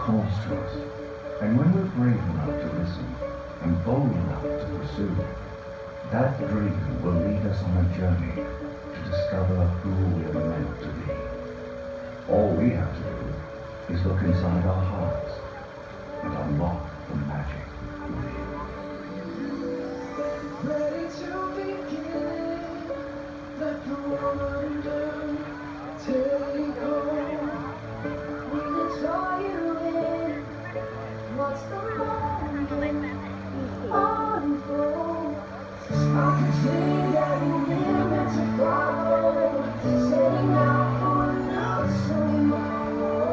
calls to us. And when we're brave enough to listen and bold enough to pursue it, that dream will lead us on a journey to discover who we're meant to be. All we have to do is look inside our hearts and unlock the magic within. Ready to begin, let the wonder take hold. We can draw you in. What's the moment unfold? I can see that we're meant to follow, setting out for a new tomorrow.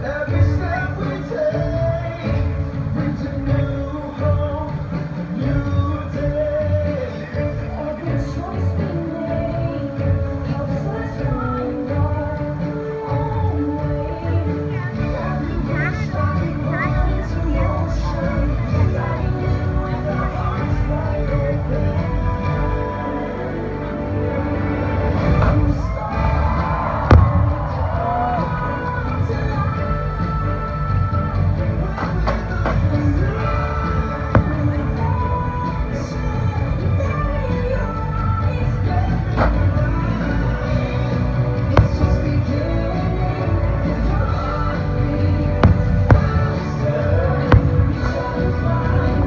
Every step we take brings a new hope, a new day. Every choice we make helps us find our own way. Every wish that we put into motion, diving in with our hearts wide open. New start tonight. It's just beginning. Your heartbeat faster. Each other find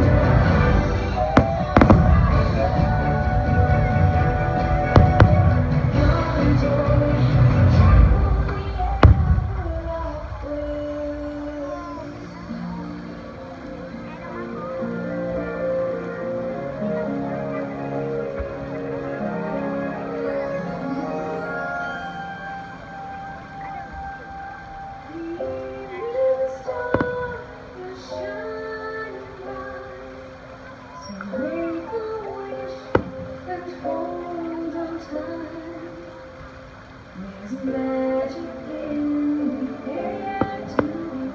there's magic in the air tonight,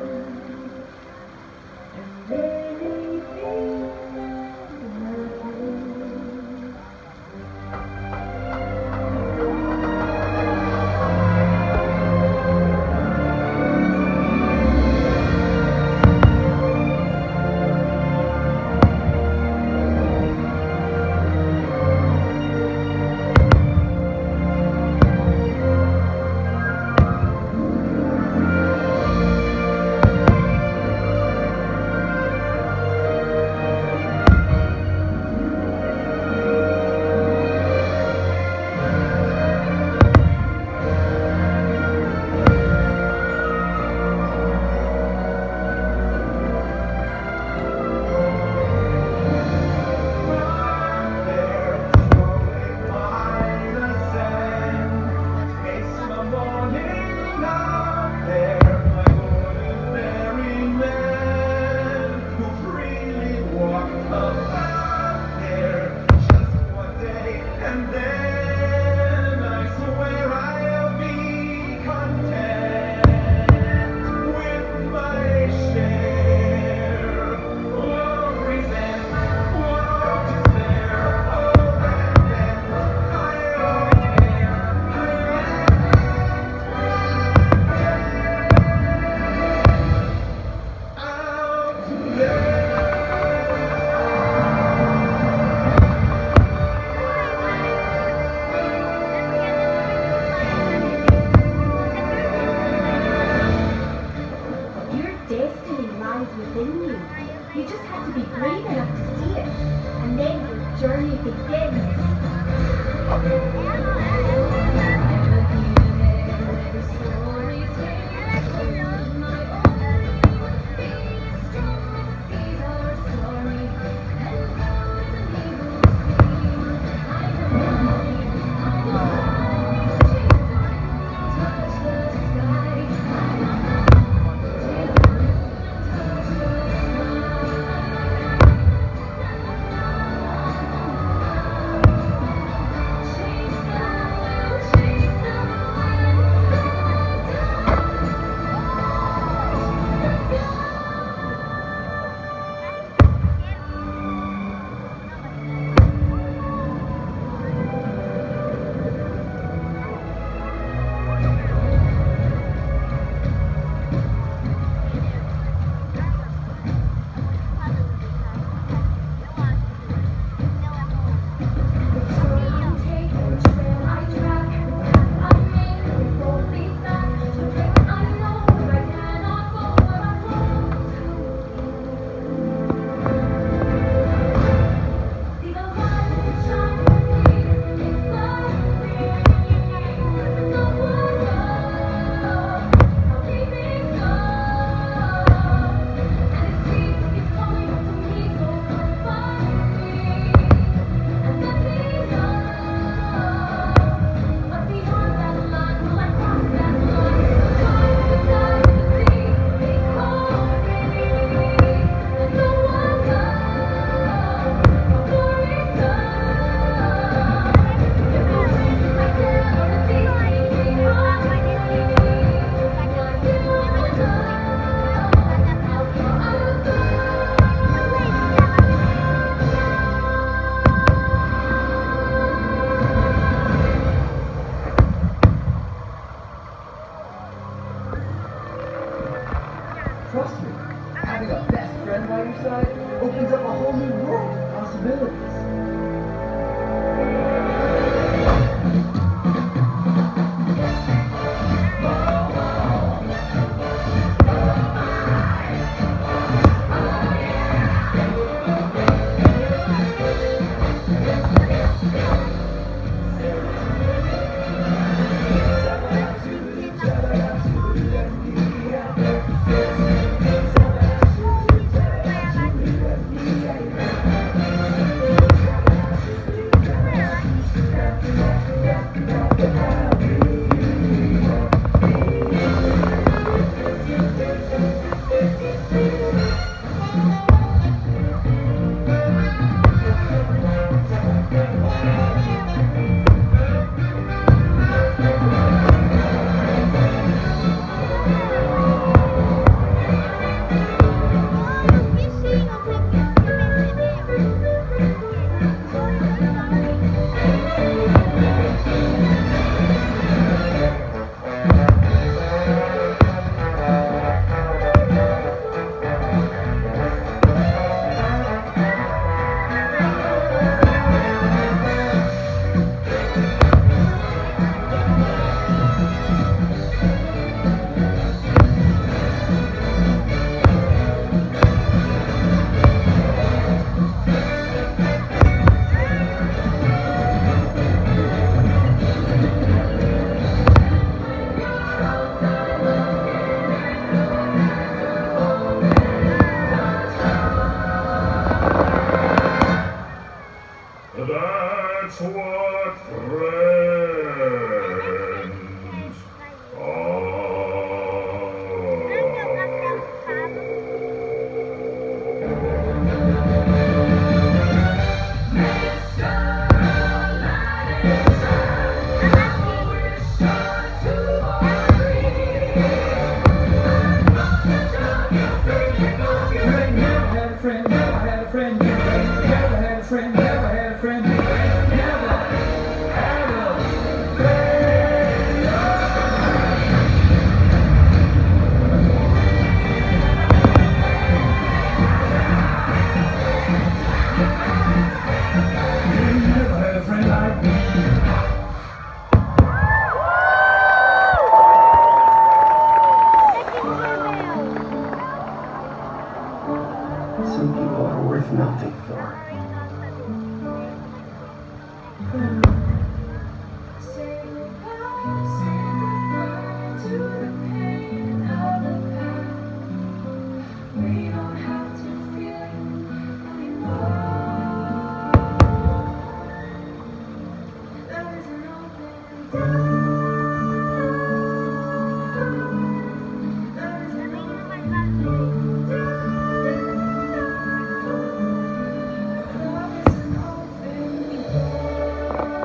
and anything will happen. Your destiny lies within you. You just have to be brave enough to see it, and then your journey begins. Chase by your side opens up a whole new world of possibilities. That's what friends Never had a friend, never had a friend, never had a friend, never had a friend, never had a friend. Never had a friend like me. Some people are worth nothing for. Say goodbye to the pain of the past. We don't have to feel it anymore. There is an open door. There is an open door. There is an open door.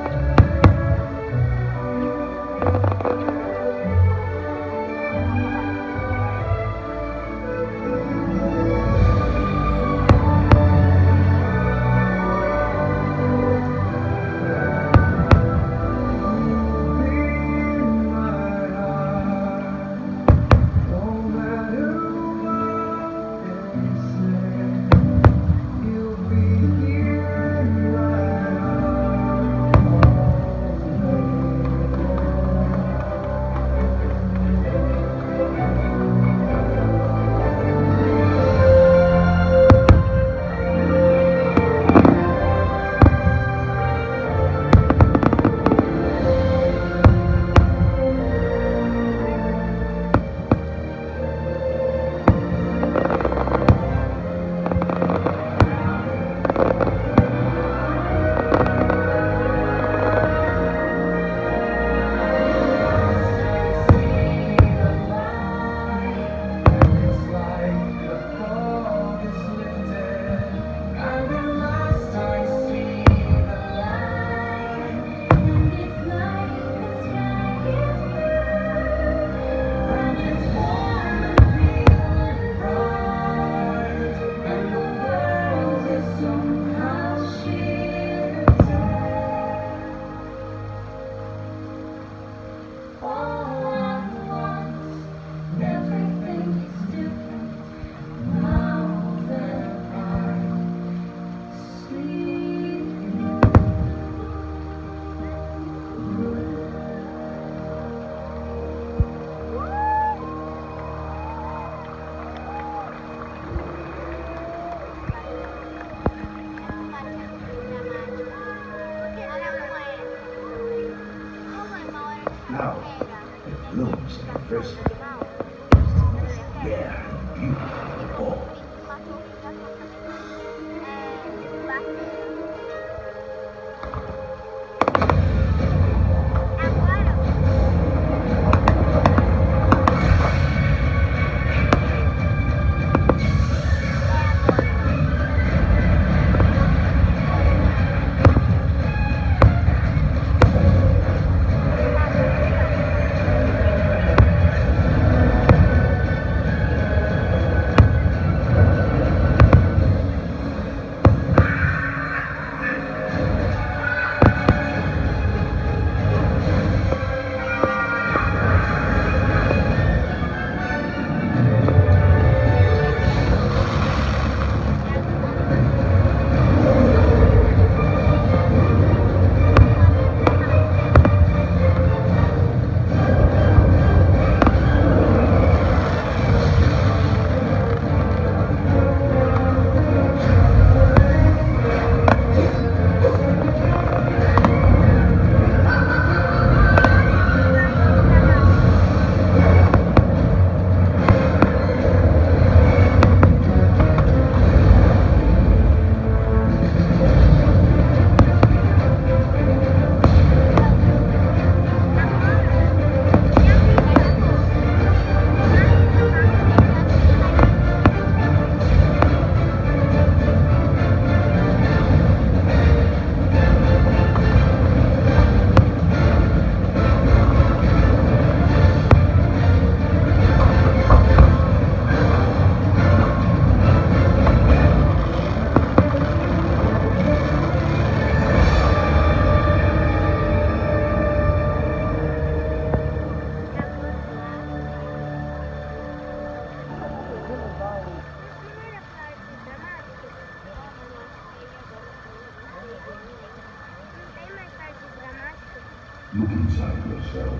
Look inside yourself.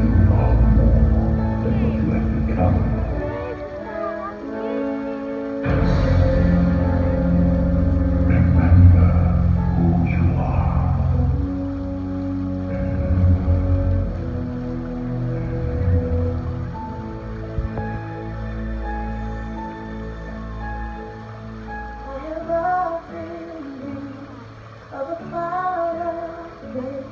You are more than what you have become. Remember who you are. I have often dreamed of a far place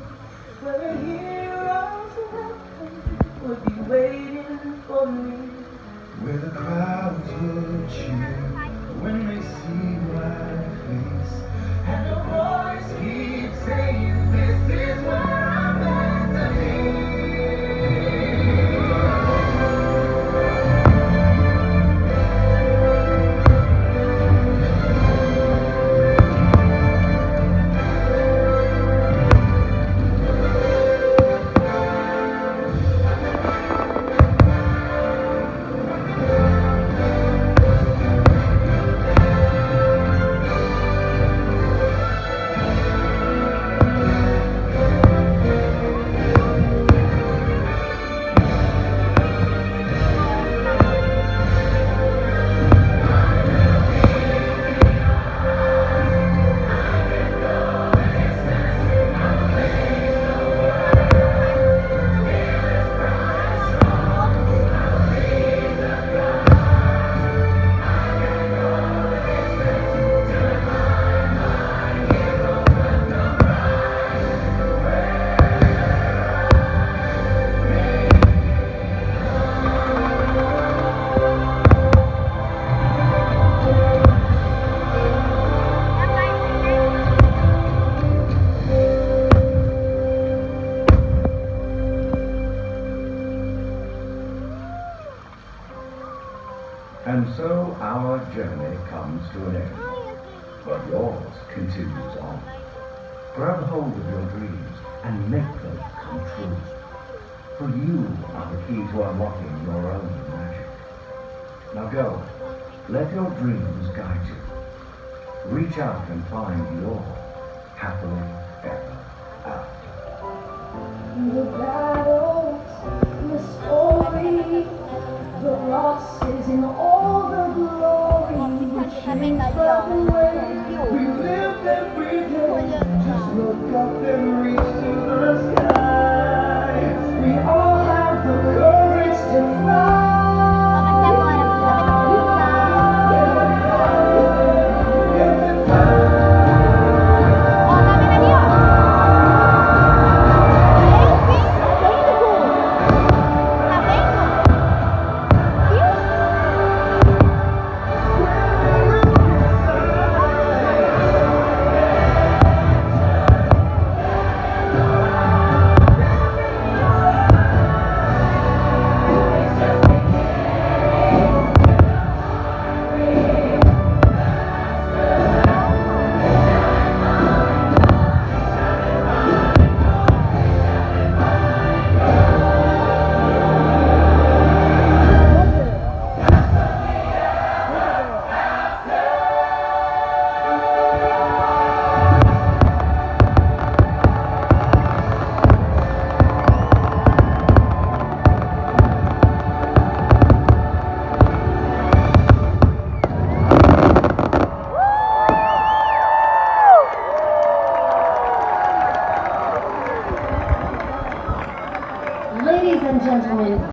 where heroes welcome would be waiting for me. Where the crowds will cheer when they see my face, and the voice keeps saying, "This is where I'm meant to be." And so our journey comes to an end, but yours continues on. Grab hold of your dreams and make them come true. For you are the key to unlocking your own magic. Now go, let your dreams guide you. Reach out and find your happily ever after. The battles, the stories.